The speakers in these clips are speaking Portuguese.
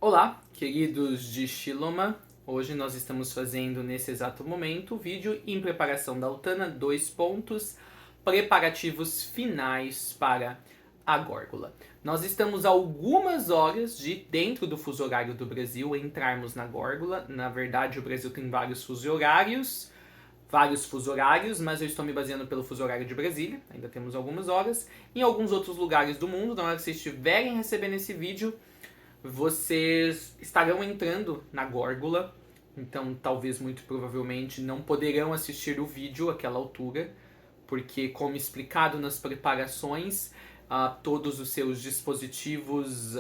Olá, queridos de Shiloma. Hoje nós estamos fazendo, nesse exato momento, o vídeo em preparação da Utana, 2 pontos, preparativos finais para a górgula. Nós estamos a algumas horas de, dentro do fuso horário do Brasil, entrarmos na górgula. Na verdade, o Brasil tem vários fusos horários, mas eu estou me baseando pelo fuso horário de Brasília, ainda temos algumas horas. Em alguns outros lugares do mundo, na hora que vocês estiverem recebendo esse vídeo, vocês estarão entrando na górgula, então talvez muito provavelmente não poderão assistir o vídeo àquela altura, porque como explicado nas preparações, todos os seus dispositivos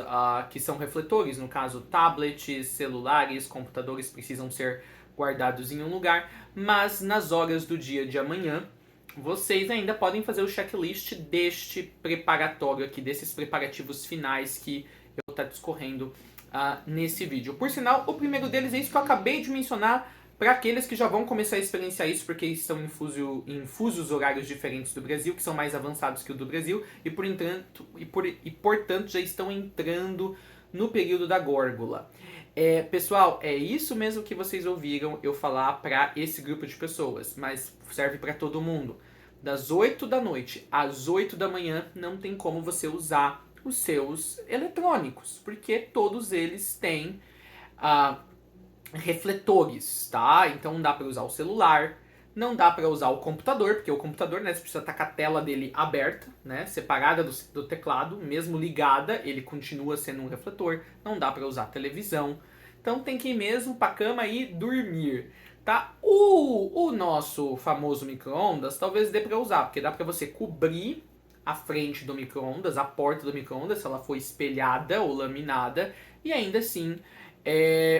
que são refletores, no caso tablets, celulares, computadores, precisam ser guardados em um lugar, mas nas horas do dia de amanhã, vocês ainda podem fazer o checklist deste preparatório aqui, desses preparativos finais que eu vou estar discorrendo nesse vídeo. Por sinal, o primeiro deles é isso que eu acabei de mencionar para aqueles que já vão começar a experienciar isso, porque estão em fusos horários diferentes do Brasil, que são mais avançados que o do Brasil, e portanto já estão entrando no período da górgula. Pessoal, é isso mesmo que vocês ouviram eu falar para esse grupo de pessoas, mas serve para todo mundo. Das 8 da noite às 8 da manhã não tem como você usar os seus eletrônicos, porque todos eles têm refletores, tá? Então não dá para usar o celular, não dá para usar o computador, porque o computador, né, você precisa estar com a tela dele aberta, né, separada do teclado, mesmo ligada, ele continua sendo um refletor. Não dá para usar a televisão. Então tem que ir mesmo para a cama e dormir, tá? O nosso famoso micro-ondas talvez dê para usar, porque dá para você cobrir a frente do micro-ondas, a porta do micro-ondas, se ela for espelhada ou laminada, e ainda assim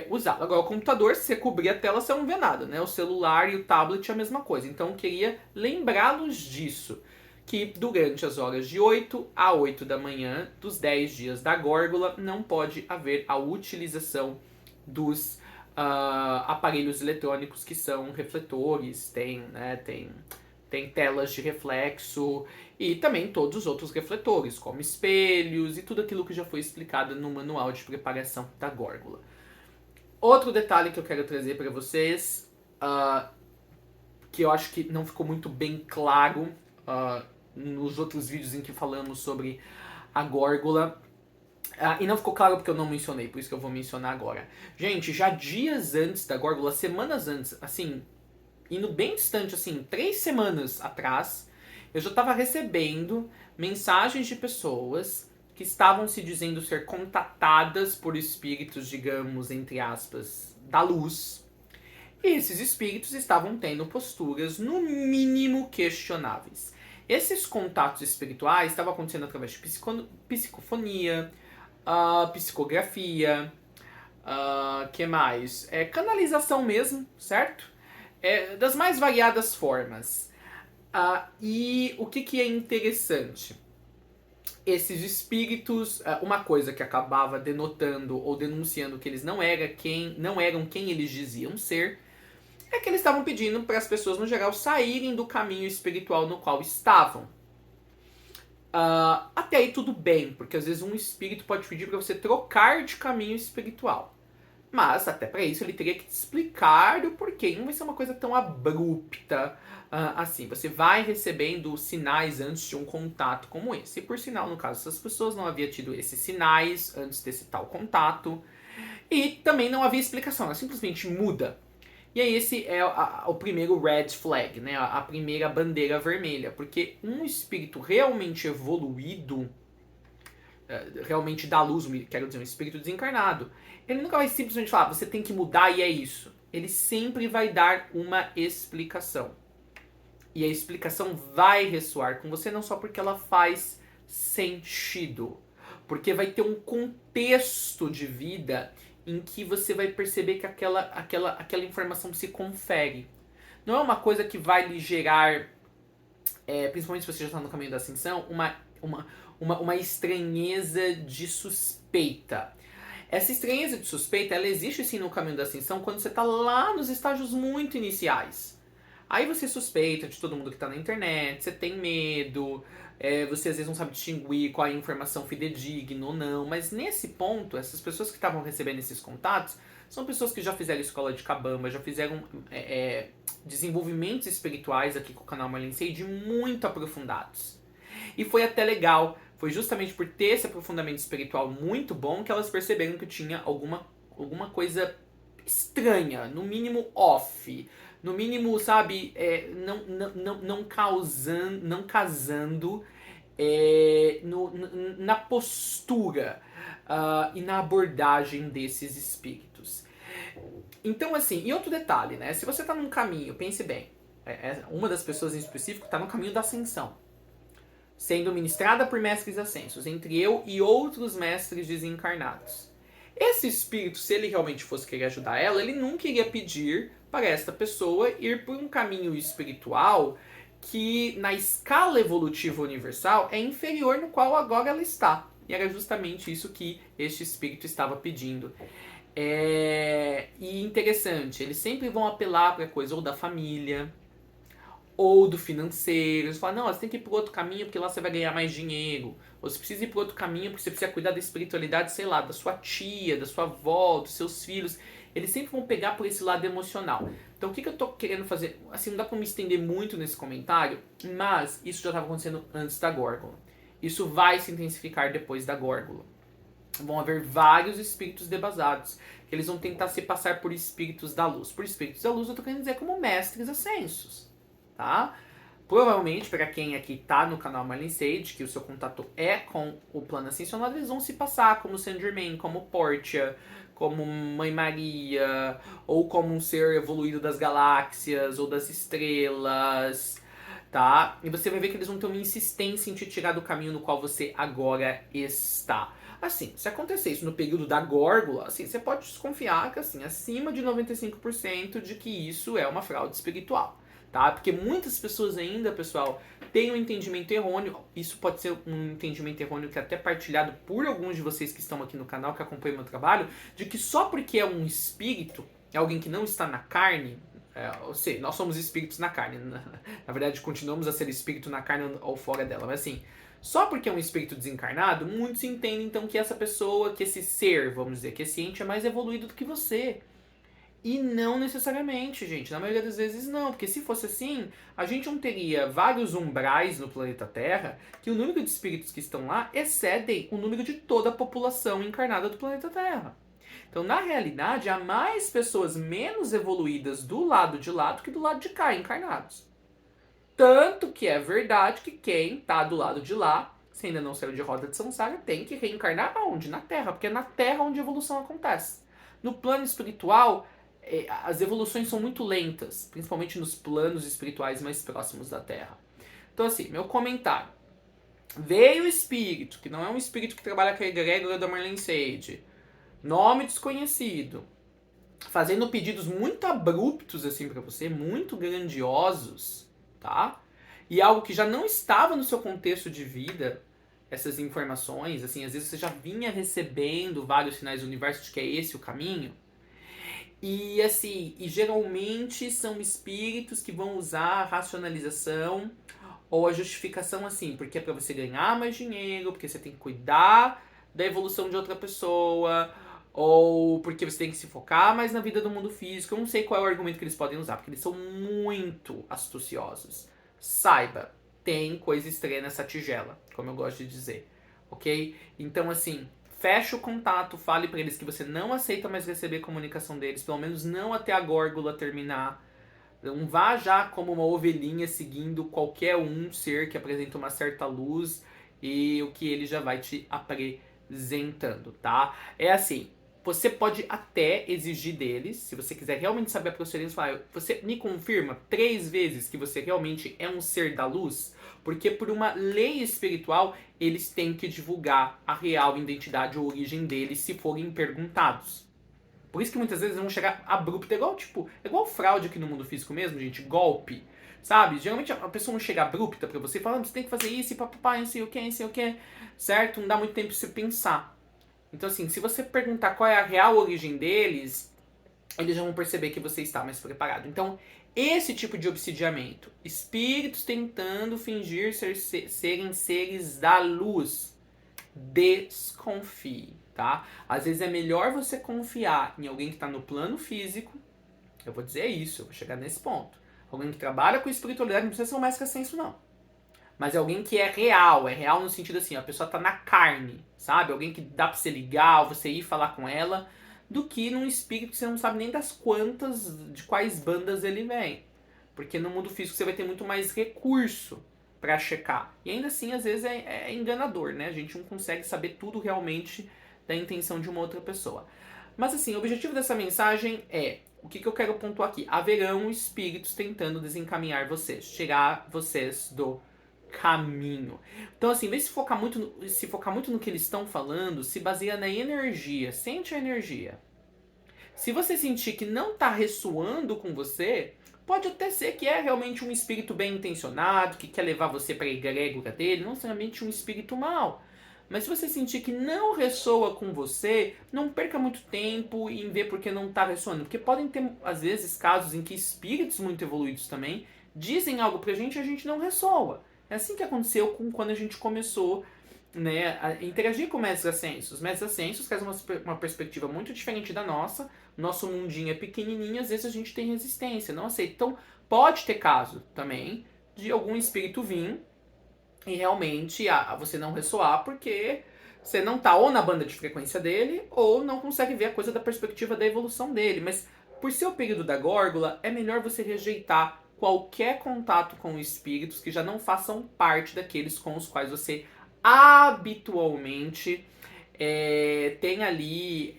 usar. Agora, o computador, se você cobrir a tela, você não vê nada, né? O celular e o tablet é a mesma coisa. Então, eu queria lembrá-los disso, que durante as horas de 8 a 8 da manhã, dos 10 dias da górgula, não pode haver a utilização dos aparelhos eletrônicos que são refletores, tem telas de reflexo e também todos os outros refletores, como espelhos e tudo aquilo que já foi explicado no manual de preparação da górgula. Outro detalhe que eu quero trazer para vocês, que eu acho que não ficou muito bem claro nos outros vídeos em que falamos sobre a górgula, e não ficou claro porque eu não mencionei, por isso que eu vou mencionar agora. Gente, já dias antes da górgula, semanas antes, assim, indo bem distante, assim, 3 semanas atrás, eu já estava recebendo mensagens de pessoas que estavam se dizendo ser contatadas por espíritos, digamos, entre aspas, da luz. E esses espíritos estavam tendo posturas, no mínimo, questionáveis. Esses contatos espirituais estavam acontecendo através de psicofonia, psicografia, que mais? Canalização mesmo, certo? Das mais variadas formas. E o que é interessante? Esses espíritos, uma coisa que acabava denotando ou denunciando que eles não eram quem eles diziam ser, é que eles estavam pedindo para as pessoas, no geral, saírem do caminho espiritual no qual estavam. Até aí tudo bem, porque às vezes um espírito pode pedir para você trocar de caminho espiritual. Mas, até para isso, ele teria que te explicar o porquê. Não vai ser uma coisa tão abrupta assim. Você vai recebendo sinais antes de um contato como esse. E, por sinal, no caso dessas pessoas, não havia tido esses sinais antes desse tal contato. E também não havia explicação. Ela simplesmente muda. E aí esse é o primeiro red flag, né? A primeira bandeira vermelha. Porque um espírito realmente evoluído, realmente dá luz, quero dizer, um espírito desencarnado, ele nunca vai simplesmente falar, você tem que mudar e é isso. Ele sempre vai dar uma explicação. E a explicação vai ressoar com você, não só porque ela faz sentido, porque vai ter um contexto de vida em que você vai perceber que aquela informação se confere. Não é uma coisa que vai lhe gerar, principalmente se você já está no caminho da ascensão, uma estranheza de suspeita. Essa estranheza de suspeita, ela existe sim no caminho da ascensão quando você está lá nos estágios muito iniciais. Aí você suspeita de todo mundo que tá na internet, você tem medo, você às vezes não sabe distinguir qual é a informação fidedigna ou não, mas nesse ponto, essas pessoas que estavam recebendo esses contatos são pessoas que já fizeram escola de Cabamba, já fizeram desenvolvimentos espirituais aqui com o canal Marlene Sage muito aprofundados. E foi até legal, foi justamente por ter esse aprofundamento espiritual muito bom que elas perceberam que tinha alguma coisa estranha, no mínimo off, no mínimo, sabe, não casando na postura e na abordagem desses espíritos. Então, assim, e outro detalhe, né? Se você tá num caminho, pense bem, uma das pessoas em específico tá no caminho da ascensão, sendo ministrada por mestres ascensos, entre eu e outros mestres desencarnados. Esse espírito, se ele realmente fosse querer ajudar ela, ele nunca iria pedir para esta pessoa ir por um caminho espiritual que, na escala evolutiva universal, é inferior no qual agora ela está. E era justamente isso que este espírito estava pedindo. E interessante, eles sempre vão apelar para coisa ou da família, ou do financeiro. Eles falam, não, você tem que ir por outro caminho porque lá você vai ganhar mais dinheiro. Ou você precisa ir por outro caminho porque você precisa cuidar da espiritualidade, sei lá, da sua tia, da sua avó, dos seus filhos. Eles sempre vão pegar por esse lado emocional. Então o que eu tô querendo fazer? Assim, não dá pra me estender muito nesse comentário, mas isso já estava acontecendo antes da górgula. Isso vai se intensificar depois da górgula. Vão haver vários espíritos debasados, que eles vão tentar se passar por espíritos da luz. Por espíritos da luz eu tô querendo dizer como mestres ascensos. Tá? Provavelmente, para quem aqui tá no canal Marlene Sage, que o seu contato é com o plano ascensionado, eles vão se passar como Saint Germain, como Portia, como Mãe Maria, ou como um ser evoluído das galáxias ou das estrelas, tá? E você vai ver que eles vão ter uma insistência em te tirar do caminho no qual você agora está. Assim, se acontecer isso no período da górgula, assim, você pode desconfiar que, assim, acima de 95% de que isso é uma fraude espiritual. Tá? Porque muitas pessoas ainda, pessoal, têm um entendimento errôneo. Isso pode ser um entendimento errôneo que é até partilhado por alguns de vocês que estão aqui no canal, que acompanham meu trabalho, de que só porque é um espírito, é alguém que não está na carne, ou seja, nós somos espíritos na carne. Na verdade, continuamos a ser espírito na carne ou fora dela. Mas assim, só porque é um espírito desencarnado, muitos entendem então que essa pessoa, que esse ser, vamos dizer, que esse ente é mais evoluído do que você. E não necessariamente, gente. Na maioria das vezes não. Porque se fosse assim, a gente não teria vários umbrais no planeta Terra que o número de espíritos que estão lá excedem o número de toda a população encarnada do planeta Terra. Então, na realidade, há mais pessoas menos evoluídas do lado de lá do que do lado de cá, encarnados. Tanto que é verdade que quem está do lado de lá, se ainda não saiu de roda de samsara, tem que reencarnar aonde? Na Terra. Porque é na Terra onde a evolução acontece. No plano espiritual, as evoluções são muito lentas, principalmente nos planos espirituais mais próximos da Terra. Então, assim, meu comentário. Veio o espírito, que não é um espírito que trabalha com a egrégora da Marlene Sage, nome desconhecido, fazendo pedidos muito abruptos, assim, pra você, muito grandiosos, tá? E algo que já não estava no seu contexto de vida, essas informações, assim, às vezes você já vinha recebendo vários sinais do universo de que é esse o caminho. E assim, e geralmente são espíritos que vão usar a racionalização ou a justificação assim, porque é para você ganhar mais dinheiro, porque você tem que cuidar da evolução de outra pessoa, ou porque você tem que se focar mais na vida do mundo físico. Eu não sei qual é o argumento que eles podem usar, porque eles são muito astuciosos. Saiba, tem coisa estranha nessa tigela, como eu gosto de dizer, ok? Então assim, feche o contato, fale para eles que você não aceita mais receber comunicação deles, pelo menos não até a górgula terminar. Não vá já como uma ovelhinha seguindo qualquer um ser que apresenta uma certa luz e o que ele já vai te apresentando, tá? É assim, você pode até exigir deles, se você quiser realmente saber a procedência, falar, você me confirma 3 vezes que você realmente é um ser da luz? Porque por uma lei espiritual, eles têm que divulgar a real identidade ou origem deles se forem perguntados. Por isso que muitas vezes vão chegar abrupto, igual fraude aqui no mundo físico mesmo, gente, golpe, sabe? Geralmente a pessoa não chega abrupta pra você, falando, você tem que fazer isso e papapá, não sei o que, certo? Não dá muito tempo pra você pensar. Então assim, se você perguntar qual é a real origem deles, eles já vão perceber que você está mais preparado. Então, esse tipo de obsidiamento, espíritos tentando fingir serem seres da luz, desconfie, tá? Às vezes é melhor você confiar em alguém que está no plano físico. Eu vou dizer isso, eu vou chegar nesse ponto. Alguém que trabalha com espiritualidade, não precisa ser um mestre ascenso, não. Mas é alguém que é real no sentido assim, a pessoa tá na carne, sabe? Alguém que dá pra você ligar, ou você ir falar com ela, do que num espírito que você não sabe nem das quantas, de quais bandas ele vem. Porque no mundo físico você vai ter muito mais recurso pra checar. E ainda assim, às vezes é enganador, né? A gente não consegue saber tudo realmente da intenção de uma outra pessoa. Mas assim, o objetivo dessa mensagem é, o que eu quero pontuar aqui? Haverão espíritos tentando desencaminhar vocês, tirar vocês do caminho. Então, assim, em vez de se focar muito no que eles estão falando, se baseia na energia. Sente a energia. Se você sentir que não está ressoando com você, pode até ser que é realmente um espírito bem intencionado, que quer levar você para a egrégora dele, não necessariamente um espírito mau. Mas se você sentir que não ressoa com você, não perca muito tempo em ver porque não está ressoando. Porque podem ter, às vezes, casos em que espíritos muito evoluídos também dizem algo pra gente e a gente não ressoa. É assim que aconteceu quando a gente começou, né, a interagir com mestres ascensos. Os mestres ascensos trazem uma perspectiva muito diferente da nossa. Nosso mundinho é pequenininho, às vezes a gente tem resistência, não aceita. Então, pode ter caso também de algum espírito vir e realmente você não ressoar porque você não tá ou na banda de frequência dele ou não consegue ver a coisa da perspectiva da evolução dele. Mas por ser o período da górgula, é melhor você rejeitar qualquer contato com espíritos que já não façam parte daqueles com os quais você habitualmente tem ali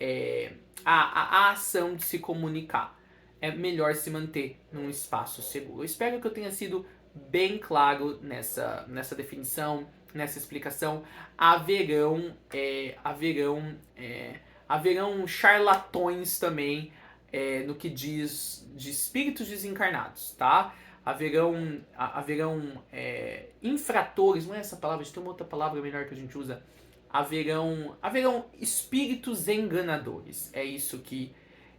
a ação de se comunicar. É melhor se manter num espaço seguro. Eu espero que eu tenha sido bem claro nessa definição, nessa explicação. Haverão charlatões também no que diz de espíritos desencarnados, tá? Haverão infratores, não é essa palavra, tem uma outra palavra melhor que a gente usa. Haverão espíritos enganadores. É isso que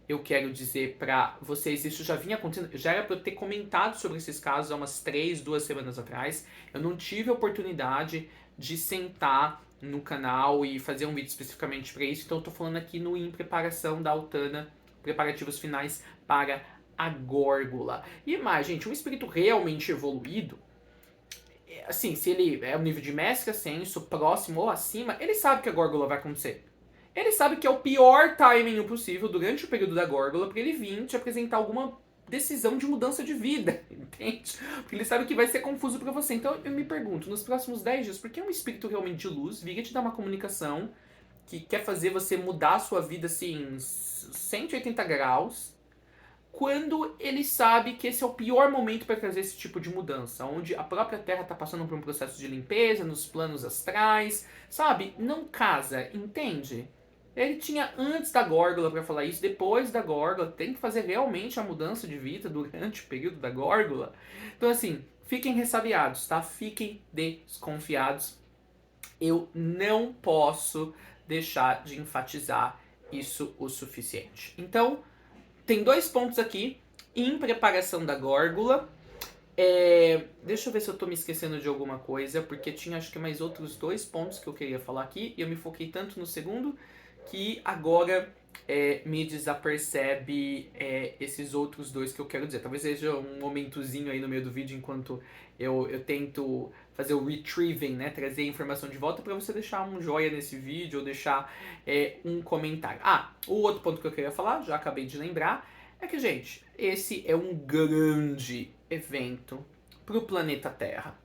eu quero dizer pra vocês. Isso já vinha acontecendo, já era pra eu ter comentado sobre esses casos há umas 2 semanas atrás. Eu não tive a oportunidade de sentar no canal e fazer um vídeo especificamente para isso, então eu tô falando aqui no Em Preparação da Altana, preparativos finais para a górgula. E mais, gente, um espírito realmente evoluído, assim, se ele é um nível de mestre ascenso, próximo ou acima, ele sabe que a górgula vai acontecer. Ele sabe que é o pior timing possível durante o período da górgula para ele vir te apresentar alguma decisão de mudança de vida, entende? Porque ele sabe que vai ser confuso para você. Então eu me pergunto, nos próximos 10 dias, por que um espírito realmente de luz viria te dar uma comunicação que quer fazer você mudar a sua vida assim 180 graus, quando ele sabe que esse é o pior momento para trazer esse tipo de mudança, onde a própria Terra está passando por um processo de limpeza nos planos astrais, sabe? Não casa, entende? Ele tinha antes da górgula para falar isso, depois da górgula, tem que fazer realmente a mudança de vida durante o período da górgula. Então assim, fiquem ressabiados, tá? Fiquem desconfiados. Eu não posso deixar de enfatizar isso o suficiente. Então, tem 2 pontos aqui em preparação da górgula. Deixa eu ver se eu tô me esquecendo de alguma coisa, porque tinha acho que mais outros 2 pontos que eu queria falar aqui, e eu me foquei tanto no segundo que agora me desapercebe esses outros 2 que eu quero dizer. Talvez seja um momentozinho aí no meio do vídeo enquanto eu tento fazer o retrieving, né? Trazer a informação de volta para você deixar um joinha nesse vídeo ou deixar um comentário. O outro ponto que eu queria falar, já acabei de lembrar, é que, gente, esse é um grande evento para o planeta Terra,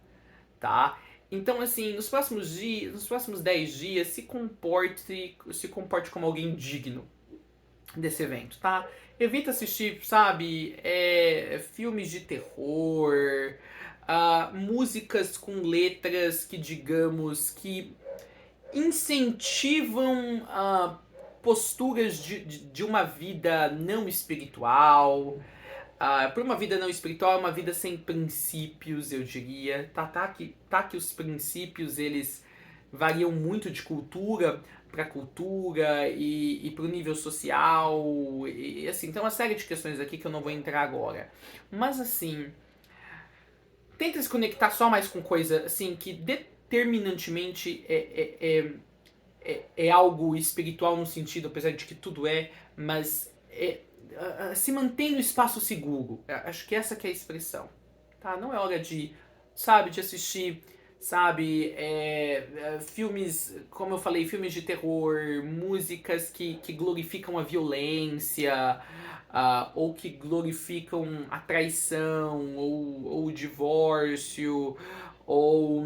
tá? Então, assim, nos próximos 10 dias, se comporte como alguém digno desse evento, tá? Evita assistir, sabe, filmes de terror, músicas com letras que, digamos, que incentivam posturas de uma vida não espiritual. Por uma vida não espiritual, é uma vida sem princípios, eu diria. Tá que os princípios, eles variam muito de cultura para a cultura e para o nível social, e assim, tem uma série de questões aqui que eu não vou entrar agora. Mas assim, tenta se conectar só mais com coisa assim que determinantemente é algo espiritual no sentido, apesar de que tudo mas se mantém no espaço seguro. Acho que essa que é a expressão. Tá? Não é hora de, sabe, de assistir, sabe, filmes, como eu falei, filmes de terror, músicas que glorificam a violência, ou que glorificam a traição, ou o divórcio, ou,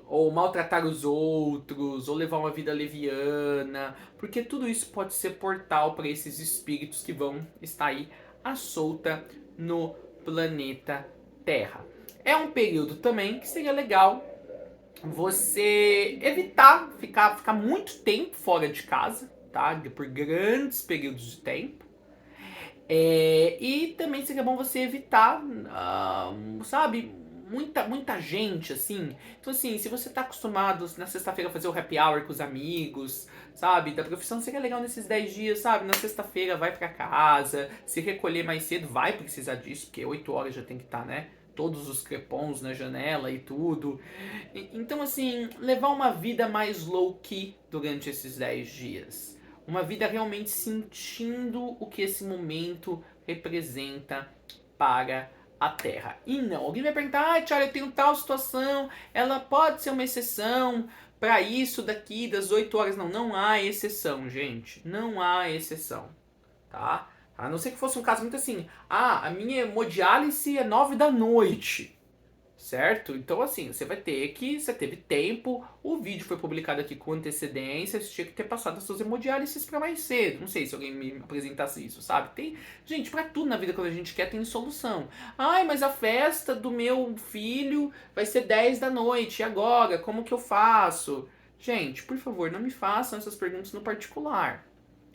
ou maltratar os outros, ou levar uma vida leviana, porque tudo isso pode ser portal para esses espíritos que vão estar aí à solta no planeta Terra. É um período também que seria legal você evitar ficar muito tempo fora de casa, tá? Por grandes períodos de tempo. E também seria bom você evitar, sabe, muita gente, assim. Então, assim, se você tá acostumado na sexta-feira a fazer o happy hour com os amigos, sabe, da profissão, seria legal nesses 10 dias, sabe? Na sexta-feira vai pra casa, se recolher mais cedo, vai precisar disso, porque 8 horas já tem que estar, né? Todos os crepons na janela e tudo. Então, assim, levar uma vida mais low-key durante esses 10 dias. Uma vida realmente sentindo o que esse momento representa para a Terra. E não, alguém vai perguntar, Tiago, eu tenho tal situação, ela pode ser uma exceção para isso daqui das 8 horas. Não, não há exceção, gente. Não há exceção, tá? A não ser que fosse um caso muito assim, a minha hemodiálise é 9 da noite. Certo? Então, assim, você vai ter que. Você teve tempo, o vídeo foi publicado aqui com antecedência, você tinha que ter passado as suas hemodiálises para mais cedo. Não sei se alguém me apresentasse isso, sabe? Tem. Gente, pra tudo na vida quando a gente quer tem solução. Ai, mas a festa do meu filho vai ser 10 da noite, e agora? Como que eu faço? Gente, por favor, não me façam essas perguntas no particular.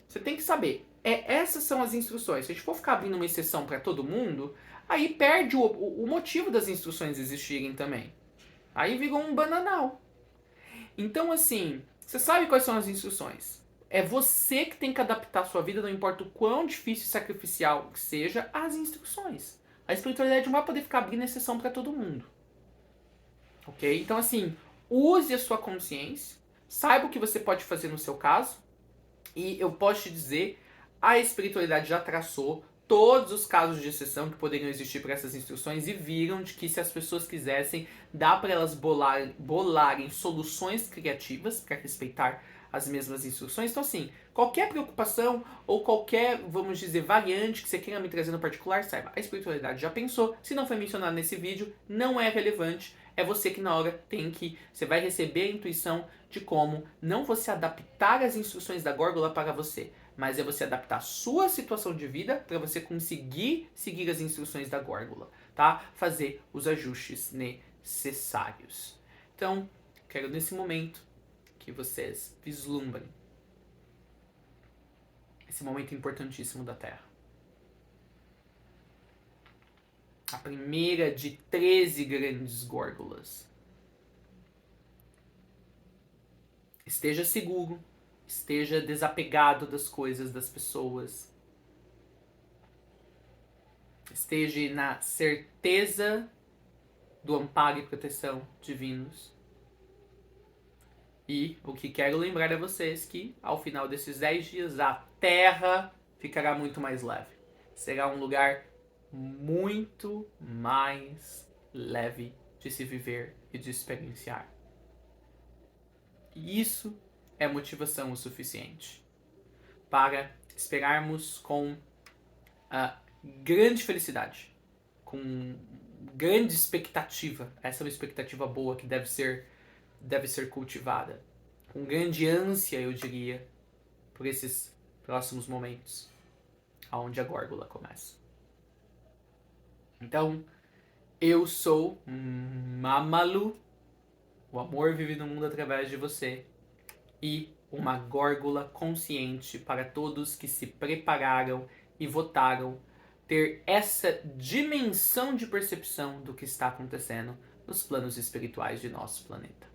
Você tem que saber. Essas são as instruções. Se a gente for ficar abrindo uma exceção para todo mundo, aí perde o motivo das instruções existirem também. Aí virou um bananal. Então, assim, você sabe quais são as instruções. É você que tem que adaptar a sua vida, não importa o quão difícil e sacrificial que seja, às instruções. A espiritualidade não vai poder ficar abrindo exceção para todo mundo. Ok? Então, assim, use a sua consciência, saiba o que você pode fazer no seu caso, e eu posso te dizer, a espiritualidade já traçou todos os casos de exceção que poderiam existir para essas instruções e viram de que se as pessoas quisessem, dá para elas bolarem soluções criativas para respeitar as mesmas instruções. Então, assim, qualquer preocupação ou qualquer, vamos dizer, variante que você queira me trazer no particular, saiba, a espiritualidade já pensou. Se não foi mencionado nesse vídeo, não é relevante. É você que na hora tem que... Você vai receber a intuição de como não você adaptar as instruções da górgula para você, mas é você adaptar a sua situação de vida para você conseguir seguir as instruções da górgula, tá? Fazer os ajustes necessários. Então, quero nesse momento que vocês vislumbrem esse momento importantíssimo da Terra. A primeira de 13 grandes górgulas. Esteja seguro, esteja desapegado das coisas, das pessoas. Esteja na certeza do amparo e proteção divinos. E o que quero lembrar a vocês que ao final desses 10 dias a Terra ficará muito mais leve. Será um lugar muito mais leve de se viver e de experienciar. E isso é motivação o suficiente para esperarmos com grande felicidade, com grande expectativa. Essa é uma expectativa boa que deve ser cultivada, com grande ânsia, eu diria, por esses próximos momentos, aonde a górgula começa. Então, eu sou Mamalu, o amor vive no mundo através de você, e uma górgula consciente para todos que se prepararam e votaram ter essa dimensão de percepção do que está acontecendo nos planos espirituais de nosso planeta.